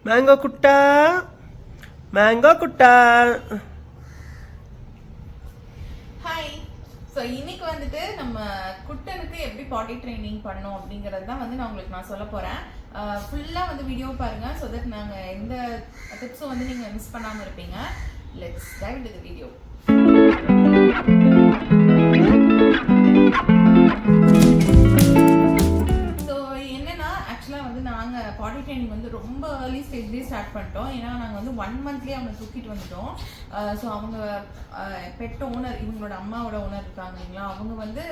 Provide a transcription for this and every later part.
Mango குட்டா, mango குட்டா. Hi. So இன்னைக்கு வந்துட்டு நம்ம குட்டனுக்கு எப்படி பாட்டி ட்ரைனிங் பண்ணோம் அப்படிங்கிறது தான் வந்து நான் சொல்ல போகிறேன். ஃபுல்லாக வந்து வீடியோ பாருங்கள். ஸோ தட் நாங்கள் எந்த டிப்ஸும் வந்து நீங்கள் மிஸ் பண்ணாமல் இருப்பீங்க. Let's dive into the video. நாங்கள் பாட்டி ட்ரைனிங் வந்து ரொம்ப ஏர்லி ஸ்டேஜ்லேயே ஸ்டார்ட் பண்ணிட்டோம். ஏன்னா நாங்கள் வந்து 1 மந்த்லேயே அவனை தூக்கிட்டு வந்துட்டோம். ஸோ அவங்க பெட் ஓனர், இவங்களோட அம்மாவோட ஓனர் இருக்காங்க இல்லைங்களா, அவங்க வந்து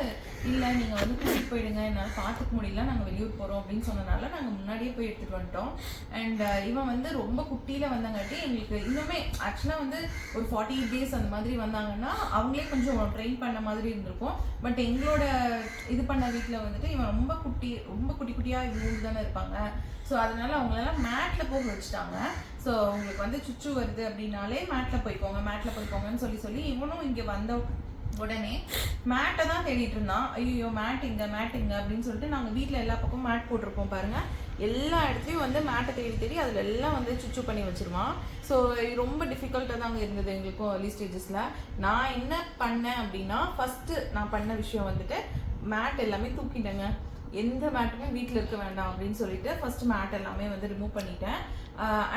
இல்லை நீங்கள் வந்து கூட்டிகிட்டு போயிடுங்க, என்னால் பார்த்துக்க முடியல, நாங்கள் வெளியூர் போகிறோம் அப்படின்னு சொன்னனால நாங்கள் முன்னாடியே போய் எடுத்துகிட்டு வந்துட்டோம். அண்ட் இவன் வந்து ரொம்ப குட்டியில் வந்தாங்காட்டி எங்களுக்கு இன்னுமே ஆக்சுவலாக வந்து ஒரு 48 days அந்த மாதிரி வந்தாங்கன்னா அவங்களே கொஞ்சம் ட்ரெயின் பண்ண மாதிரி இருந்திருக்கும். பட் எங்களோட இது பண்ண வீட்டில் வந்துட்டு இவன் ரொம்ப குட்டியாக இவங்க தானே இருப்பாங்க. ஸோ அதனால அவங்களெல்லாம் மேட்டில் போக வச்சுட்டாங்க. ஸோ உங்களுக்கு வந்து சுச்சு வருது அப்படின்னாலே மேட்டில் போய்க்கோங்கன்னு சொல்லி இவனும் இங்கே வந்த உடனே மேட்டை தான் தேடிட்டு இருந்தான். ஐயோ மேட் இங்க அப்படின்னு சொல்லிட்டு நாங்கள் வீட்டில் எல்லா பக்கமும் மேட் போட்டிருப்போம் பாருங்க, எல்லா இடத்துலையும் வந்து மேட்டை தேடி அதில் எல்லாம் வந்து சுச்சு பண்ணி வச்சிருவான். ஸோ ரொம்ப டிஃபிகல்ட்டாக தாங்க இருந்தது எங்களுக்கும் ஏர்லி ஸ்டேஜஸில். நான் என்ன பண்ணேன் அப்படின்னா, ஃபஸ்ட்டு நான் பண்ண விஷயம் வந்துட்டு மேட் எல்லாமே தூக்கிட்டேங்க. எந்த மேட்டுமே வீட்டில் இருக்க வேண்டாம் அப்படின்னு சொல்லிட்டு ஃபர்ஸ்ட் மேட் எல்லாமே வந்து ரிமூவ் பண்ணிட்டேன்.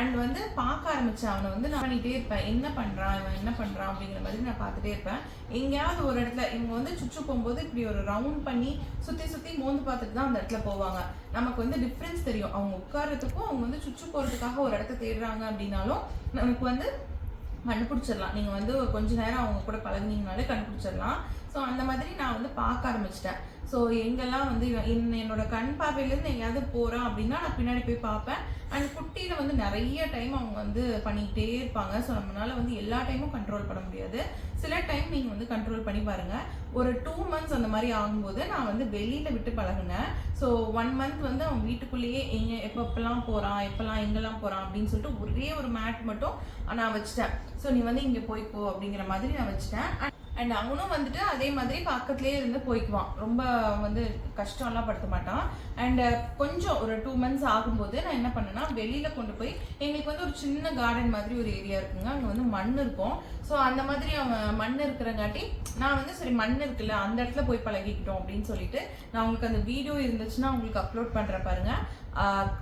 அண்ட் வந்து பார்க்க ஆரம்பித்தேன். அவனை வந்து நான் பண்ணிகிட்டே இருப்பேன், என்ன பண்ணுறான் அப்படிங்கிற மாதிரி நான் பார்த்துட்டே இருப்பேன். எங்கேயாவது ஒரு இடத்துல இவங்க வந்து சுச்சு போகும்போது இப்படி ஒரு ரவுண்ட் பண்ணி சுற்றி மோந்து பார்த்துட்டு தான் அந்த இடத்துல போவாங்க. நமக்கு வந்து டிஃப்ரென்ஸ் தெரியும். அவங்க உட்காரத்துக்கும் அவங்க வந்து சுச்சு போகிறதுக்காக ஒரு இடத்த தேடுறாங்க அப்படின்னாலும் நமக்கு வந்து கண்டுபிடிச்சிடலாம். நீங்கள் வந்து கொஞ்ச நேரம் அவங்க கூட பழகினீங்கனாலே கண்டுபிடிச்சிடலாம். ஸோ அந்த மாதிரி நான் வந்து பார்க்க ஆரம்பிச்சிட்டேன். ஸோ எங்கெல்லாம் வந்து என்னோட கண் பார்வையிலேருந்து எங்கேயாவது போகிறான் அப்படின்னா நான் பின்னாடி போய் பார்ப்பேன். அண்ட் குட்டியில் வந்து நிறைய டைம் அவங்க வந்து பண்ணிக்கிட்டே இருப்பாங்க. ஸோ நம்மளால வந்து எல்லா டைமும் கண்ட்ரோல் பண்ண முடியாது. சில டைம் நீங்கள் வந்து கண்ட்ரோல் பண்ணி பாருங்கள். ஒரு 2 months அந்த மாதிரி ஆகும்போது நான் வந்து வெளியில் விட்டு பழகினேன். ஸோ 1 month வந்து அவன் வீட்டுக்குள்ளேயே எப்பெல்லாம் போகிறான், எங்கெல்லாம் போகிறான் அப்படின்னு சொல்லிட்டு ஒரே ஒரு மேட் மட்டும் நான் வச்சுட்டேன். ஸோ நீ வந்து இங்கே போய்க்கோ அப்படிங்கிற மாதிரி நான் வச்சுட்டேன். அண்ட் அவனும் வந்துட்டு அதே மாதிரி பக்கத்துலேயே இருந்து போய்க்குவான். ரொம்ப வந்து கஷ்டம்லாம் படுத்த மாட்டான். அண்ட் கொஞ்சம் ஒரு 2 months ஆகும்போது நான் என்ன பண்ணேன்னா, வெளியில் கொண்டு போய் எங்களுக்கு வந்து ஒரு சின்ன கார்டன் மாதிரி ஒரு ஏரியா இருக்குங்க. அங்கே வந்து மண் இருக்கும். ஸோ அந்த மாதிரி அவன் மண் இருக்கிறங்காட்டி நான் வந்து சரி மண் இருக்குல்ல அந்த இடத்துல போய் பழகிக்கிட்டோம் அப்படின்னு சொல்லிட்டு நான் உங்களுக்கு அந்த வீடியோ இருந்துச்சுன்னா உங்களுக்கு அப்லோட் பண்ணுறேன் பாருங்க.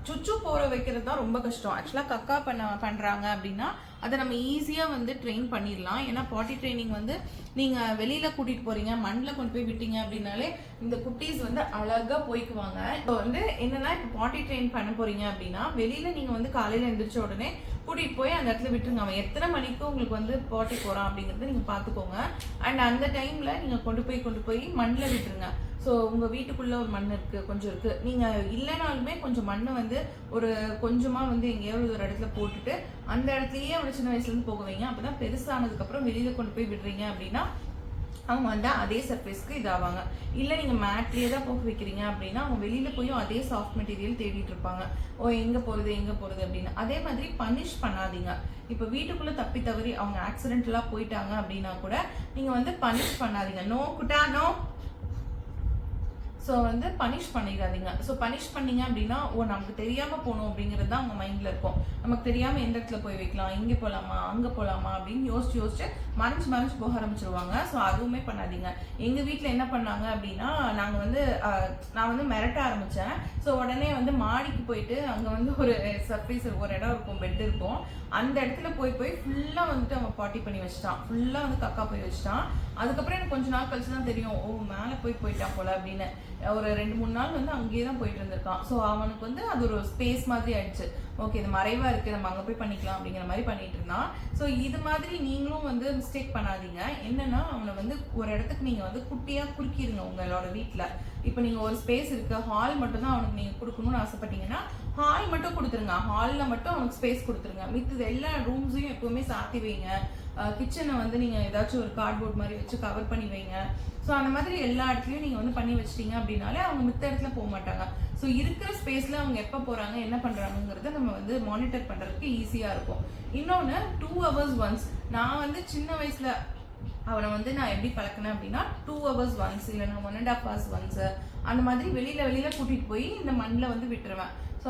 சுச்சு போற வைக்கிறது தான் ரொம்ப கஷ்டம். ஆக்சுவலாக கக்கா பண்ணுறாங்க அப்படின்னா அதை நம்ம ஈஸியாக வந்து ட்ரெயின் பண்ணிடலாம். ஏன்னா பாட்டி ட்ரைனிங் வந்து நீங்கள் வெளியில் கூட்டிகிட்டு போகிறீங்க, மண்ணில் கொண்டு போய் விட்டீங்க அப்படின்னாலே இந்த குட்டீஸ் வந்து அழகாக போய்க்குவாங்க. இப்போ வந்து என்னன்னா, இப்போ பாட்டி ட்ரெயின் பண்ண போகிறீங்க அப்படின்னா வெளியில் நீங்கள் வந்து காலையில் எழுந்திரிச்ச உடனே கூட்டிகிட்டு போய் அந்த இடத்துல விட்டுருங்க. அவன் எத்தனை மணிக்கு உங்களுக்கு வந்து பாட்டி போகிறான் அப்படிங்கிறத நீங்கள் பார்த்துக்கோங்க. அண்ட் அந்த டைமில் நீங்கள் கொண்டு போய் மண்ணில் விட்டுருங்க. ஸோ உங்கள் வீட்டுக்குள்ளே ஒரு மண் இருக்குது, கொஞ்சம் இருக்குது, நீங்கள் இல்லைனாலுமே கொஞ்சம் மண் வந்து ஒரு கொஞ்சமாக வந்து எங்கேயாவது ஒரு இடத்துல போட்டுட்டு அந்த இடத்துலையே அவனை சின்ன வயசுலேருந்து போக வைங்க. அப்போ தான் பெருசானதுக்கப்புறம் வெளியில் கொண்டு போய் விடுறீங்க அப்படின்னா அவங்க வந்து அதே சர்ஃபேஸ்க்கு இதாவாங்க. இல்லை நீங்கள் மேட்லேயே தான் போக வைக்கிறீங்க அப்படின்னா அவங்க வெளியில் போயும் அதே சாஃப்ட் மெட்டீரியல் தேடிட்டு இருப்பாங்க. எங்கே போகிறது அப்படின்னு. அதே மாதிரி பனிஷ் பண்ணாதீங்க. இப்போ வீட்டுக்குள்ளே தப்பி தவறி அவங்க ஆக்சிடென்டலாக போயிட்டாங்க அப்படின்னா கூட நீங்கள் வந்து பனிஷ் பண்ணாதீங்க. நோ குட்டா நோ. ஸோ வந்து பனிஷ் பண்ணிடாதீங்க. ஸோ பனிஷ் பண்ணீங்க அப்படின்னா நமக்கு தெரியாமல் போகணும் அப்படிங்கிறது தான் அவங்க மைண்டில் இருக்கும். நமக்கு தெரியாமல் எந்த இடத்துல போய் வைக்கலாம், இங்கே போகலாமா அங்கே போகலாமா அப்படின்னு யோசிச்சு மறைச்சு போக ஆரம்பிச்சிருவாங்க. ஸோ அதுவுமே பண்ணாதீங்க. எங்கள் வீட்டில் என்ன பண்ணாங்க அப்படின்னா, நான் வந்து மிரட்ட ஆரம்பித்தேன். ஸோ உடனே வந்து மாடிக்கு போயிட்டு அங்கே வந்து ஒரு சர்ஃபேஸ் ஒரு இடம் இருக்கும், பெட் இருக்கும். அந்த இடத்துல போய் ஃபுல்லாக வந்துட்டு அவன் பாட்டி பண்ணி வச்சுட்டான். ஃபுல்லாக வந்து கக்கா போய் வச்சுட்டான். அதுக்கப்புறம் எனக்கு கொஞ்ச நாள் கழிச்சு தான் தெரியும், மேலே போயிட்டான் போல அப்படின்னு. ஒரு 2-3 நாள் வந்து அங்கேயே தான் போயிட்டு இருந்திருக்கான். ஸோ அவனுக்கு வந்து அது ஒரு ஸ்பேஸ் மாதிரி ஆயிடுச்சு. ஓகே இது மறைவாக இருக்குது, நம்ம அங்கே போய் பண்ணிக்கலாம் அப்படிங்கிற மாதிரி பண்ணிட்டு இருந்தான். ஸோ இது மாதிரி நீங்களும் வந்து மிஸ்டேக் பண்ணாதீங்க. என்னன்னா, அவனை வந்து ஒரு இடத்துக்கு நீங்கள் வந்து குட்டியாக குறுக்கிடுங்க உங்களோட வீட்டில். இப்போ நீங்கள் ஒரு ஸ்பேஸ் இருக்குது, ஹால் மட்டும் தான் அவனுக்கு நீங்கள் கொடுக்கணும்னு ஆசைப்பட்டீங்கன்னா ஹால் மட்டும் கொடுத்துருங்க. ஹாலில் மட்டும் அவனுக்கு ஸ்பேஸ் கொடுத்துருங்க. மித்தது எல்லா ரூம்ஸையும் எப்பவுமே சாத்தி வைங்க. கிச்சனை வந்து நீங்கள் ஏதாச்சும் ஒரு கார்ட்போர்ட் மாதிரி வச்சு கவர் பண்ணி வைங்க. ஸோ அந்த மாதிரி எல்லா இடத்துலையும் நீங்கள் வந்து பண்ணி வச்சிட்டீங்க அப்படின்னாலே அவங்க மித்த இடத்துல போக மாட்டாங்க. ஸோ இருக்கிற ஸ்பேஸில் அவங்க எப்போ போகிறாங்க என்ன பண்ணுறாங்கிறத நம்ம வந்து மானிட்டர் பண்ணுறதுக்கு ஈஸியாக இருக்கும். இன்னொன்று 2 hours once. நான் வந்து சின்ன வயசில் அவனை வந்து நான் எப்படி பழக்கினேன் அப்படின்னா 2 hours once இல்லைன்னா 1.5 hours once அந்த மாதிரி வெளியில கூட்டிட்டு போய் இந்த மண்ணில் வந்து விட்டுருவேன். ஸோ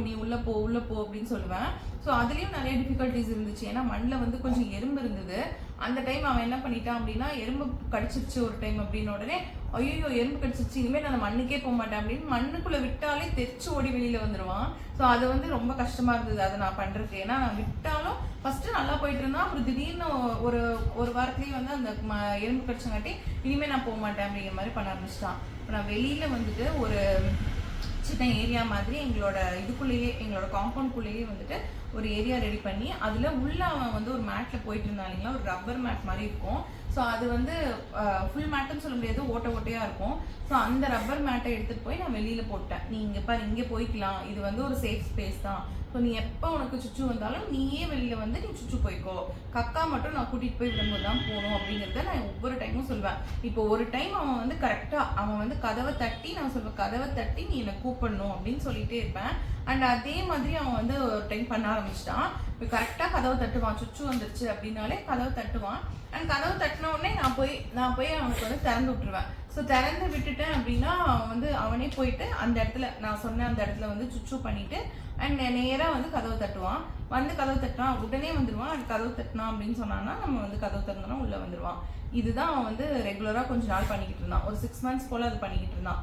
நீ உள்ளே போ அப்படின்னு சொல்லுவேன். ஸோ அதுலேயும் நிறைய டிஃபிகல்ட்டிஸ் இருந்துச்சு. ஏன்னா மண்ணில் வந்து கொஞ்சம் எறும்பு இருந்தது. அந்த டைம் அவன் என்ன பண்ணிட்டான் அப்படின்னா, எறும்பு கடிச்சிருச்சு ஒரு டைம் அப்படின்னு உடனே ஐயோ எறும்பு கடிச்சிருச்சு, இனிமேல் நான் மண்ணுக்கே போக மாட்டேன் அப்படின்னு மண்ணுக்குள்ளே விட்டாலே தெரிச்சு ஓடி வெளியில் வந்துடுவான். ஸோ அது வந்து ரொம்ப கஷ்டமாக இருந்தது அதை நான் பண்ணுறதுக்கு. ஏன்னா நான் விட்டாலும் ஃபஸ்ட்டு நல்லா போயிட்டு இருந்தான். அப்புறம் திடீர்னு ஒரு வாரத்துலேயே வந்து அந்த எறும்பு கடிச்சங்காட்டி இனிமேல் நான் போக மாட்டேன் அப்படிங்கிற மாதிரி பண்ண ஆரம்பிச்சிட்டான். இப்போ நான் வெளியில் வந்துட்டு ஒரு சின்ன ஏரியா மாதிரி எங்களோட இதுக்குள்ளேயே, எங்களோட காம்பவுண்ட்குள்ளேயே வந்துட்டு ஒரு ஏரியா ரெடி பண்ணி அதில் உள்ள அவன் வந்து ஒரு மேட்டில் போயிட்டு இருந்தாங்களா, ஒரு ரப்பர் மேட் மாதிரி இருக்கும். ஸோ அது வந்து ஃபுல் மேட்டுன்னு சொல்ல முடியாது, ஓட்டையாக இருக்கும். ஸோ அந்த ரப்பர் மேட்டை எடுத்துகிட்டு போய் நான் வெளியில் போட்டேன். நீ இங்கே பாரு, இங்கே போய்க்கலாம், இது வந்து ஒரு சேஃப் ஸ்பேஸ் தான். ஸோ நீ எப்போ உனக்கு சுச்சு வந்தாலும் நீயே வெளியில் வந்து நீ சுச்சு போய்க்கோ, கக்கா மட்டும் நான் கூட்டிகிட்டு போய் விடும்போது தான் போகணும் அப்படிங்கிறத நான் ஒவ்வொரு டைமும் சொல்வேன். இப்போ ஒரு டைம் அவன் வந்து கரெக்டாக அவன் வந்து கதவை தட்டி, நான் சொல்வேன் கதவை தட்டி நீ என்னை கூப்பிடணும் அப்படின்னு சொல்லிகிட்டே இருப்பேன். அண்ட் அதே மாதிரி அவன் வந்து ஒரு டைம் பண்ண ஆரம்பிச்சிட்டான். இப்போ கரெக்டாக கதவை தட்டுவான், சுச்சு வந்துருச்சு அப்படின்னாலே கதவை தட்டுவான். அண்ட் கதவை தட்டின உடனே நான் போய் அவனுக்கு வந்து திறந்து விட்டுருவேன். ஸோ திறந்து விட்டுட்டேன் அப்படின்னா அவன் வந்து அவனே போயிட்டு அந்த இடத்துல நான் சொன்ன அந்த இடத்துல வந்து சுச்சு பண்ணிட்டு அண்ட் நேராக வந்து கதவை தட்டுவான். வந்து கதவை தட்டினான் உடனே வந்துடுவான். அது கதவு தட்டினான் அப்படின்னு சொன்னான்னா நம்ம வந்து கதவு திறந்தோன்னா உள்ளே வந்துடுவான். இதுதான் அவன் வந்து ரெகுலராக கொஞ்ச நாள் பண்ணிக்கிட்டு இருந்தான். ஒரு 6 months போல் அது பண்ணிக்கிட்டு இருந்தான்.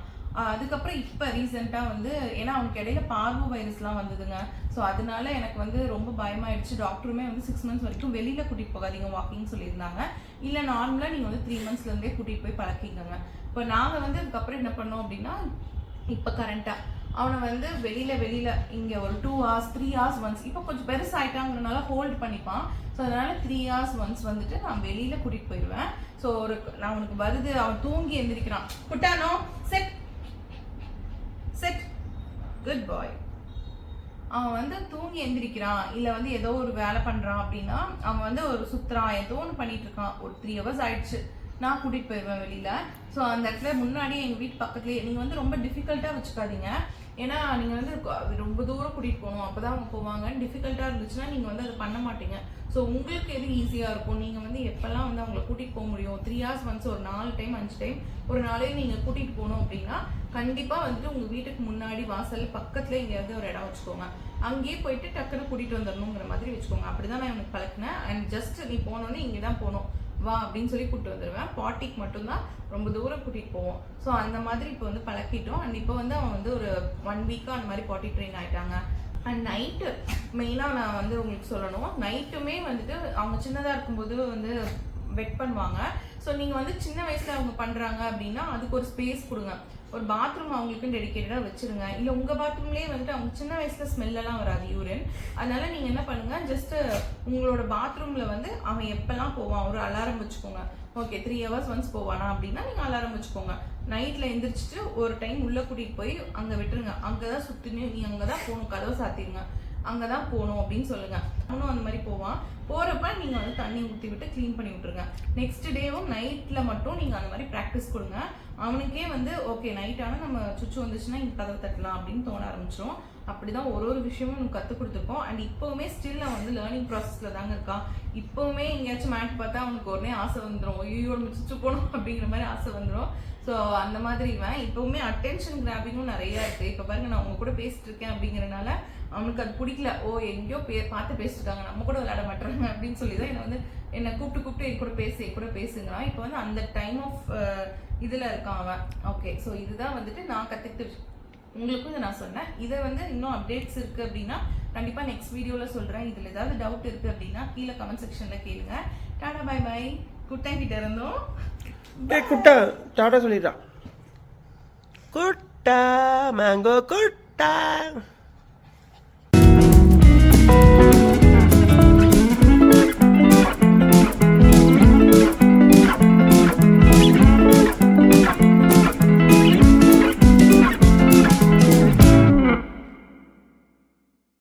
அதுக்கப்புறம் இப்போ ரீசெண்டாக வந்து ஏன்னா அவனுக்கு இடையில பார்வோ வைரஸ்லாம் வந்ததுங்க. ஸோ அதனால எனக்கு வந்து ரொம்ப பயமாயிடுச்சு. டாக்டருமே வந்து 6 months வரைக்கும் வெளியில் கூட்டிகிட்டு போகாதீங்க வாக்கிங் சொல்லியிருந்தாங்க. இல்லை நார்மலாக நீங்கள் வந்து 3 monthsலேருந்தே கூட்டிகிட்டு போய் பழக்கிக்கோங்க. இப்போ நாங்கள் வந்து அதுக்கப்புறம் என்ன பண்ணோம் அப்படின்னா, இப்போ கரண்ட்டாக அவனை வந்து வெளியில் இங்கே ஒரு 2 hours 3 hours ஒன்ஸ், இப்போ கொஞ்சம் பெருசாகிட்டாங்கிறனால ஹோல்டு பண்ணிப்பான். ஸோ அதனால் 3 hours ஒன்ஸ் வந்துட்டு நான் வெளியில் கூட்டிகிட்டு போயிடுவேன். ஸோ நான் அவனுக்கு வருது, அவன் தூங்கி எந்திரிக்கிறான், குட்டானோ செட் குட் பாய். அவன் வந்து தூங்கி எந்திரிக்கிறான், இல்லை வந்து ஏதோ ஒரு வேலை பண்ணுறான் அப்படின்னா அவன் வந்து ஒரு சுற்றுறான், ஏதோ ஒன்று பண்ணிட்டு இருக்கான். ஒரு 3 hours ஆயிடுச்சு, நான் கூட்டிகிட்டு போயிடுவேன் வெளியில். ஸோ அந்த இடத்துல முன்னாடி எங்கள் வீட்டு பக்கத்துலேயே, நீங்கள் வந்து ரொம்ப டிஃபிகல்ட்டாக வச்சுக்காதீங்க. ஏன்னா நீங்கள் வந்து ரொம்ப தூரம் கூட்டிகிட்டு போகணும் அப்போ தான் அவங்க போவாங்க. டிஃபிகல்ட்டாக இருந்துச்சுன்னா நீங்கள் வந்து அதை பண்ண மாட்டீங்க. ஸோ உங்களுக்கு எது ஈஸியாக இருக்கும், நீங்கள் வந்து எப்போல்லாம் வந்து அவங்கள கூட்டிகிட்டு போக முடியும், 3 hours ஒன்ஸ் ஒரு 4 time 5 time ஒரு நாளைக்கு நீங்கள் கூட்டிகிட்டு போகணும் அப்படின்னா கண்டிப்பாக வந்துட்டு உங்கள் வீட்டுக்கு முன்னாடி வாசல் பக்கத்தில் எங்கேயாவது ஒரு இடம் வச்சுக்கோங்க. அங்கேயே போயிட்டு டக்குன்னு கூட்டிகிட்டு வந்துடணுங்கிற மாதிரி வச்சுக்கோங்க. அப்படி தான் நான் எனக்கு பழக்கினேன். அண்ட் ஜஸ்ட் நீ போனோன்னே இங்கே தான் போகணும் வா அப்படின்னு சொல்லி கூப்பிட்டு வந்துடுவேன். பாட்டிக்கு மட்டும்தான் ரொம்ப தூரம் கூட்டிகிட்டு போவோம். ஸோ அந்த மாதிரி இப்போ வந்து பழக்கிட்டோம். அண்ட் இப்போ வந்து அவன் வந்து ஒரு 1 week அந்த மாதிரி பாட்டி ட்ரெயின் ஆகிட்டாங்க. அண்ட் நைட்டு மெயினாக நான் வந்து உங்களுக்கு சொல்லணும், நைட்டுமே வந்துட்டு அவங்க சின்னதாக இருக்கும்போது வந்து வெட் பண்ணுவாங்க. ஸோ நீங்கள் வந்து சின்ன வயசில் அவங்க பண்ணுறாங்க அப்படின்னா அதுக்கு ஒரு ஸ்பேஸ் கொடுங்க. ஒரு பாத்ரூம் அவங்களுக்குன்னு டெடிக்கேட்டடாக வச்சுருங்க. இல்லை உங்கள் பாத்ரூம்லேயே வந்துட்டு அவங்க சின்ன வயசில் ஸ்மெல்லாம் வராது யூரின். அதனால நீங்கள் என்ன பண்ணுங்கள், ஜஸ்ட்டு உங்களோட பாத்ரூமில் வந்து அவன் எப்போல்லாம் போவான் ஒரு அலாரம் வச்சுக்கோங்க. ஓகே 3 hours ஒன்ஸ் போவானா அப்படின்னா நீங்கள் அலாரம் வச்சுக்கோங்க. நைட்டில் எந்திரிச்சிட்டு ஒரு டைம் உள்ளே கூட்டிகிட்டு போய் அங்கே விட்டுருங்க. அங்கே தான் சுற்றினு நீ அங்கே தான் போகணும், கதவை சாத்திடுங்க, அங்கே தான் போகணும் அப்படின்னு சொல்லுங்கள். அவனும் அந்த மாதிரி போவான். போகிறப்ப நீங்கள் வந்து தண்ணி ஊற்றி விட்டு க்ளீன் பண்ணி விட்ருங்க. நெக்ஸ்ட் டேவும் நைட்டில் மட்டும் நீங்கள் அந்த மாதிரி ப்ராக்டிஸ் கொடுங்க. அவனுக்கே வந்து ஓகே நைட் ஆனால் நம்ம சுச்சு வந்துச்சுன்னா இங்கே கதவை தட்டலாம் அப்படின்னு தோண ஆரம்பிச்சிடும். அப்படி தான் ஒரு விஷயமும் நம்ம கற்றுக் கொடுத்துருக்கோம். அண்ட் இப்போவுமே ஸ்டில் அவன் வந்து லேர்னிங் ப்ராசஸில் தாங்க இருக்கான். இப்போவுமே எங்கேயாச்சும் மேட் பார்த்தா அவனுக்கு உடனே ஆசை வந்துடும், ஐயோ நம்ம சுச்சு போகணும் அப்படிங்கிற மாதிரி ஆசை வந்துடும். ஸோ அந்த மாதிரி இவன் இப்போவுமே அட்டென்ஷன் கிராபிங்கும் நிறையா இருக்குது. இப்போ பாருங்க நான் அவங்க கூட பேசிட்டு இருக்கேன் அப்படிங்கிறனால அவனுக்கு அது பிடிக்கல. எங்கேயோ பார்த்து பேசிட்டு இருக்காங்க, நம்ம கூட விளையாட மாட்டேறாங்க அப்படின்னு சொல்லி தான் என்னை கூப்பிட்டு என் கூட பேசுங்கிறான். இப்போ வந்து அந்த டைம் ஆஃப் இதில் இருக்கான் அவன். ஓகே ஸோ இதுதான் வந்துட்டு நான் கற்றுக்கிட்டு உங்களுக்கும் இதை நான் சொன்னேன். இதை வந்து இன்னும் அப்டேட்ஸ் இருக்குது அப்படின்னா கண்டிப்பாக நெக்ஸ்ட் வீடியோவில் சொல்கிறேன். இதில் ஏதாவது டவுட் இருக்குது அப்படின்னா கீழே கமெண்ட் செக்ஷனில் கேளுங்க. Tata bye by. குட்டா கிட்ட இருந்தோம். குட்டா டாடா சொல்லிடுறான். குட்டா மேங்கோ குட்டா.